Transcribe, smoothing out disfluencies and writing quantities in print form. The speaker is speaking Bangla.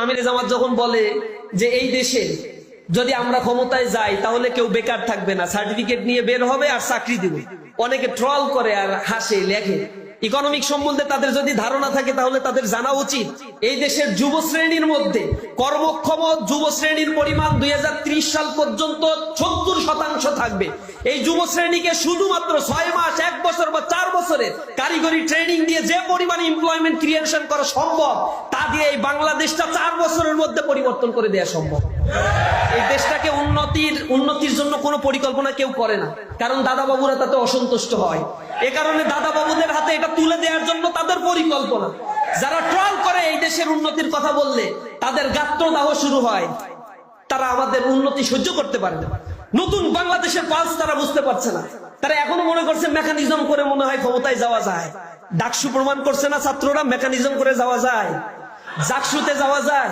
আমিরে জামাত যখন বলে যে এই দেশে যদি আমরা ক্ষমতায় যাই তাহলে কেউ বেকার থাকবে না, সার্টিফিকেট নিয়ে বের হবে আর চাকরি দিবে, অনেকে ট্রল করে আর হাসে লেখে। ইকোনমিক সম্বন্ধে তাদের যদি ধারণা থাকে তাহলে তাদের জানা উচিত এই দেশের যুব শ্রেণীর মধ্যে কর্মক্ষম যুব শ্রেণীর পরিমাণ 2030 সাল পর্যন্ত 70% থাকবে। এই যুব শ্রেণীকে শুধুমাত্র 6 মাস, 1 বছর বা 4 বছরের কারিগরি ট্রেনিং দিয়ে যে পরিমাণ এমপ্লয়মেন্ট ক্রিয়েশন করা সম্ভব তা দিয়ে এই বাংলাদেশটা 4 বছরের মধ্যে পরিবর্তন করে দেওয়া সম্ভব। এই দেশটাকে উন্নতির জন্য কোনো পরিকল্পনা কেউ করে না, কারণ দাদা বাবুরা তাতে অসন্তুষ্ট হয়। এ কারণে দাদা বাবুদের হাতে এটা তুলে দেওয়ার জন্য তাদের পরিকল্পনা। যারা ট্রল করে এই দেশের উন্নতির কথা বললে তাদের গাত্রদাহ শুরু হয়, তারা আমাদের উন্নতি সহ্য করতে পারে না। নতুন বাংলাদেশের পালস তারা বুঝতে পারছে না। তারা এখনো মনে করছে মেকানিজম করে মনে হয় ক্ষমতায় যাওয়া যায়। ডাকসু প্রমাণ করছে না ছাত্ররা মেকানিজম করে যাওয়া যায়, জাকসুতে যাওয়া যায়।